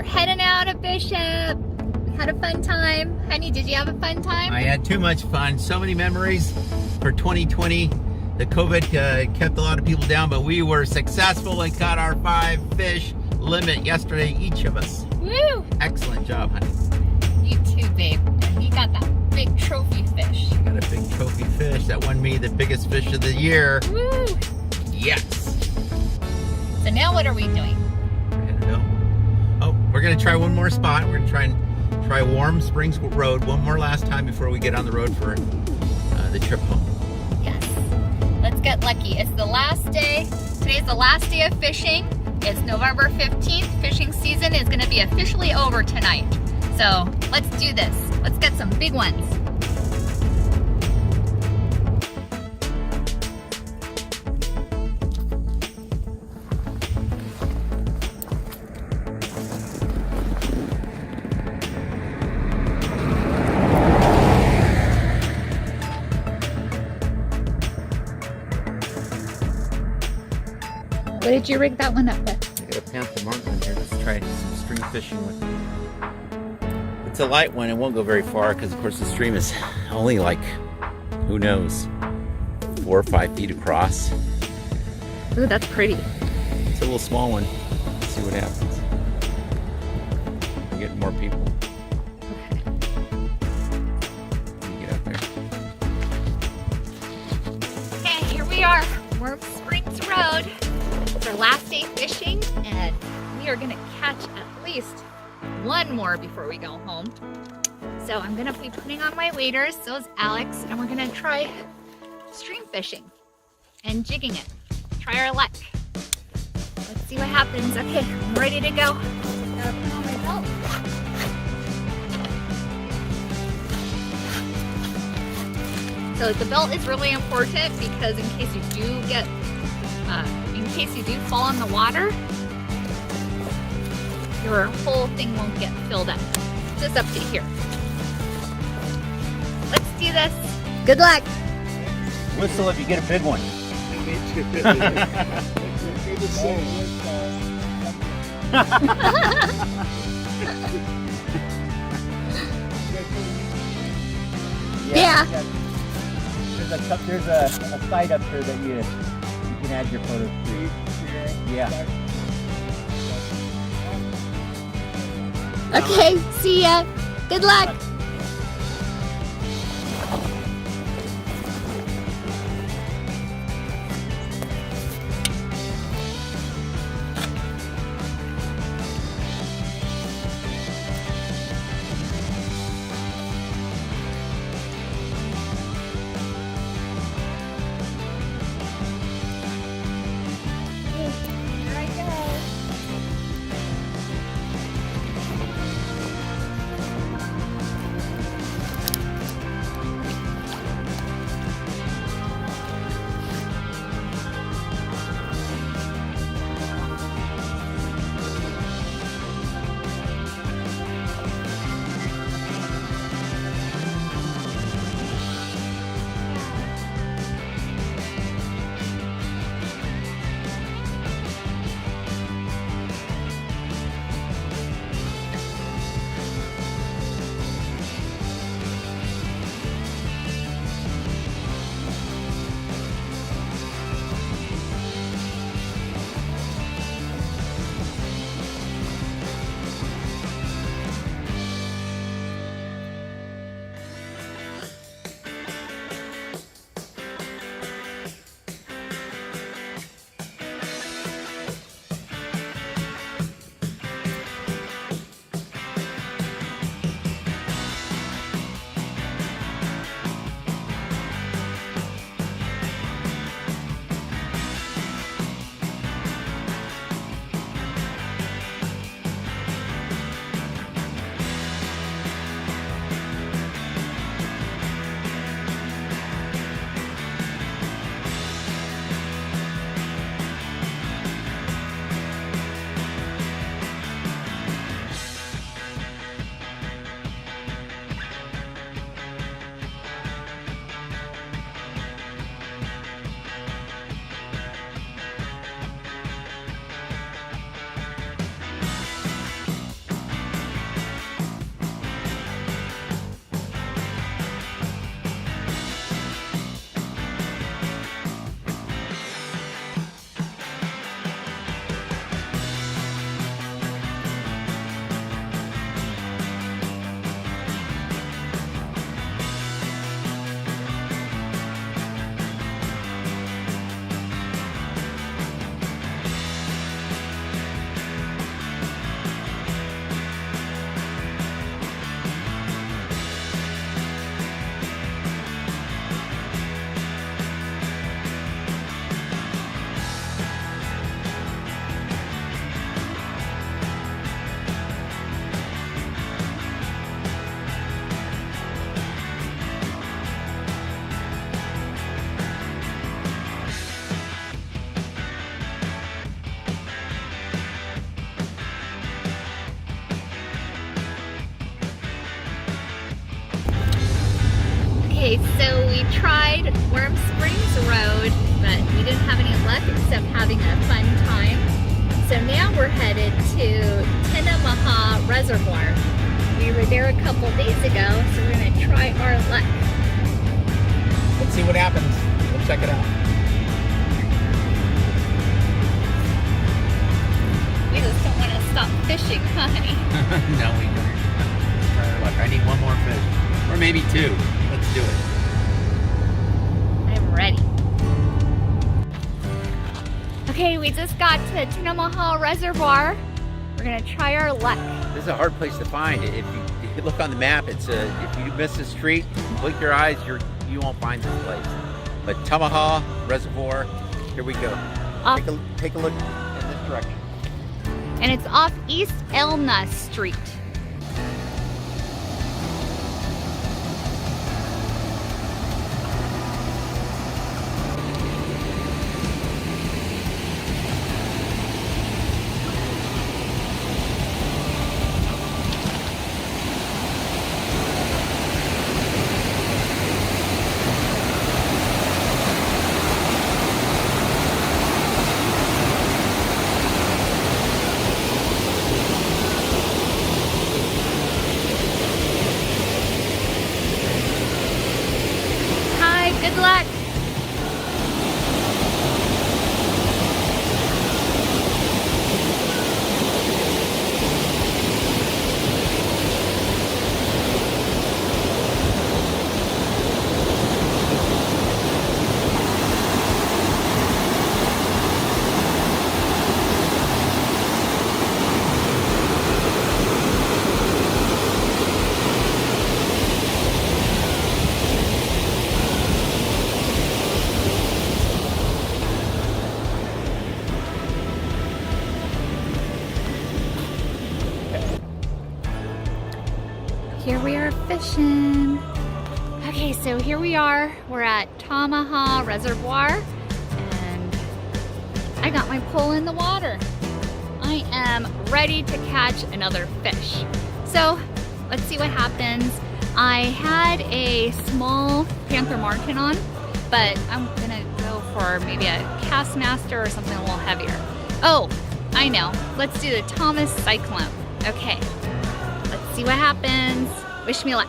heading out of Bishop. Had a fun time. Honey, did you have a fun time? I had too much fun. So many memories for 2020. The COVID kept a lot of people down, but we were successful and caught our 5 fish limit yesterday, each of us. Woo! Excellent job, honey. You too, babe. And you got that big trophy fish. Got a big trophy fish that won me the biggest fish of the year. Woo! Yes. So now what are we doing? I don't know. Oh, we're gonna try one more spot. We're gonna try Warm Springs Road one more last time before we get on the road for the trip home. Yes. Let's get lucky. It's the last day. Today's the last day of fishing. It's November 15th. Fishing season is gonna be officially over tonight. So let's do this. Let's get some big ones. What did you rig that one up with? I got a panther martin in here. Let's try some stream fishing with it. It's a light one. It won't go very far because, of course, the stream is only like, who knows, 4 or 5 feet across. Ooh, that's pretty. It's a little small one. Let's see what happens. We're getting more people. Okay. Let me get out there. Okay, here we are. Warm Springs Road. It's our last day fishing, and we are gonna catch at least one more before we go home. So I'm gonna be putting on my waders, so is Alex, and we're gonna try stream fishing and jigging it. Try our luck. Let's see what happens. Okay, I'm ready to go. Gotta put on my belt. So the belt is really important because in case you do fall in the water, your whole thing won't get filled up. Just up to here. Let's do this. Good luck. Whistle if you get a big one. Yeah. There's a site up here that you can add your photos to. Yeah. Okay, see ya. Good luck. Okay, so we tried Warm Springs Road, but we didn't have any luck except having a fun time. So now we're headed to Tinemaha Reservoir. We were there a couple days ago, so we're gonna try our luck. Let's see what happens. We'll check it out. We just don't want to stop fishing, huh, honey? No, we don't. Let's try our luck. I need one more fish. Or maybe two. Let's do it. I'm ready. Okay, we just got to Tinamaha Reservoir. We're gonna try our luck. This is a hard place to find. If you look on the map, it's if you miss the street, blink your eyes, you won't find this place. But Tinamaha Reservoir, here we go. Take a look in this direction. And it's off East Elna Street. Good luck. Here we are fishing. Okay, so here we are. We're at Tinamaha Reservoir, and I got my pole in the water. I am ready to catch another fish. So let's see what happens. I had a small Panther Martin on, but I'm gonna go for maybe a Castmaster or something a little heavier. Oh, I know. Let's do the Thomas Cyclone. Okay. Let's see what happens. Wish me luck.